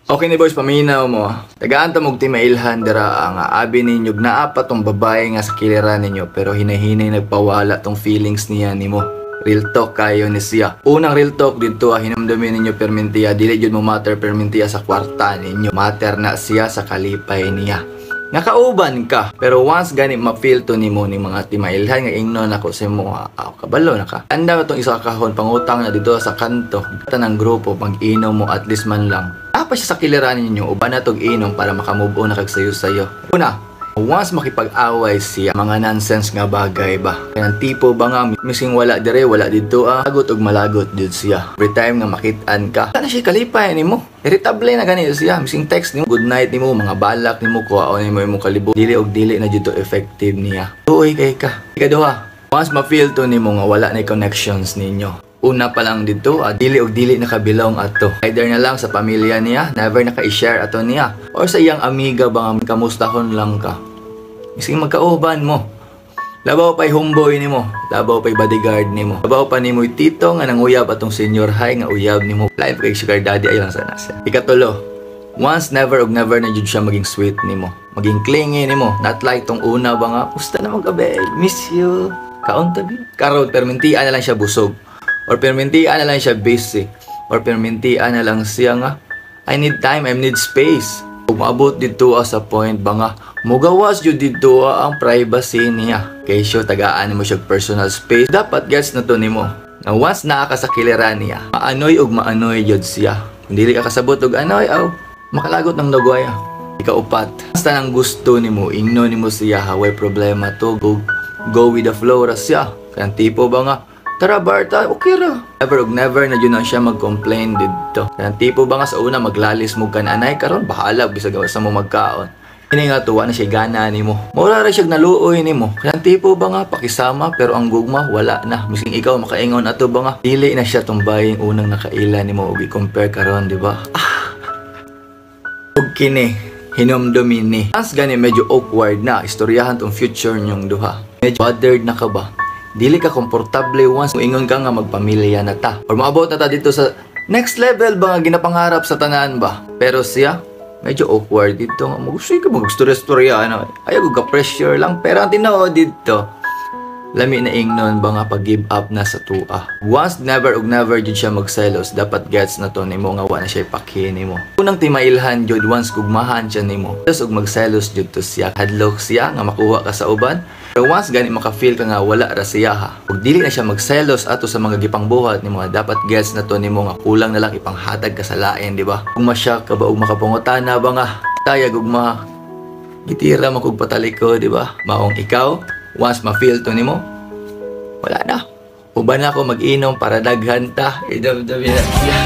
Okay ni boys, paminaw mo. Tagaan ta mog timailhan dira ang abi ninyo naapa tong babae nga sa kilira ninyo pero hinahinay nagpawala tong feelings niya nimo. Real talk kayo ni siya. Unang real talk dito hinamdamin ninyo permintiya dili jud mo matter permintiya sa kwarta ninyo. Matter na siya sa kalipay niya. Nakauban ka pero once gani ma-feel to nimo ni mga timailhan nga ingnon ako sa mo kabalo na ka. Anda mo tong isa ka kahon pangutang na dito sa kanto. Tanang grupo pag-inom mo at least man lang. Apa siya sa kiliranin ninyo uban na tog inom para makamove on na kag sayo. Una, once makipag-away siya, mga nonsense nga bagay ba? Kanang tipo ba nga mising wala dire, wala dito lagot ug malagot jud siya. Every time nga makit-an ka, kana siya kalipay nimo. Irritable na gani siya, mising text nimo, good night nimo, mga balak nimo, kuhaon nimo imong kalibo. Dili og dili na jud to effective niya. Tuoy kay ka. Ikaduha, once ma-feel to nimo nga wala na connections ninyo. Una pa lang dito, dili og dili nakabilong ato. Either na lang sa pamilya niya, never naka-i-share ato niya. Or sa iyang amiga ba nga kamustahon lang ka. Mising magkauban mo. Labaw pa'y homeboy nimo, labaw pa'y bodyguard nimo. Labaw pa nimo'y tito nga nanguyab atong senior high nga uyab nimo. Life kay sugar daddy ay lang sana siya. Ikatulo, once never og never na jud siya maging sweet nimo. Maging clingy nimo. Not like tong una ba nga, pusta na magabi, miss you. Kaon tabi. Karon permintian na lang siya busog. Or permintian na lang siya busy. Or permintian na lang siya nga, I need time, I need space. Kung maabot dito sa point ba nga, mugawas yun dito ang privacy niya. Kaya siya tagaan mo siya personal space. Dapat gets na to nimo. Na once nakakasakilira niya, maanoy ug maanoy yun siya. Kung dili ka kasabot ug anoy, makalagot ng dagwaya. Ikaupat, basta nang gusto nimo, ingno nimo siya, haway problema to, go with the flow ra siya. Kaya tipo ba nga, tara Barta, okay ra. Never og never na yun na siya mag-complain dito. Kaya tipo ba nga sa una maglalis mo kananay karon bahala bisag sa mo magkaon. Ini nga tuwa na siya gana nimo. Mura ra siya naluoy nimo. Kaya tipo ba nga pakisama pero ang gugma wala na. Mising ikaw makaingon ato ba nga dili na siya tumbaying unang nakaila nimo og i-compare karon, di ba? Og kini hinomdomi ni. As gani medyo awkward na istoryahan tong future nyong duha. Medyo bothered na ka ba? Dili ka komportable once ingon ka nga magpamilya na ta. Or maabot na ta dito sa next level ba nga ginapangarap sa tanan ba? Pero siya, medyo awkward dito nga. Magustoy ka mag-storya-storya. Ayaw ka pressure lang. Pero ang tinood dito, lami na ingnon ba nga pag-give up na sa tua. Once never og never jud siya magselos, dapat gets na to nimo nga wa na siya ipakhi nimo. Unang timailhan jud once gugmahan siya nimo. Tapos og magselos jud to siya. Hadlok siya nga makuha ka sa uban. Pero once gani maka-feel ka nga wala ra siya ha. Ug dili na siya magselos ato sa mga gipangbuhat nimo, dapat gets na to nimo nga kulang na lang ipanghatag ka sa lain, di ba? Kung masyak ka ba og makapangutana ba nga tayag ug gitira man kog pataliko, di ba? Maong ikaw once ma-feel to nimo, wala na. Uban na ako mag-inom para daghan ta. Idam-dami na siya.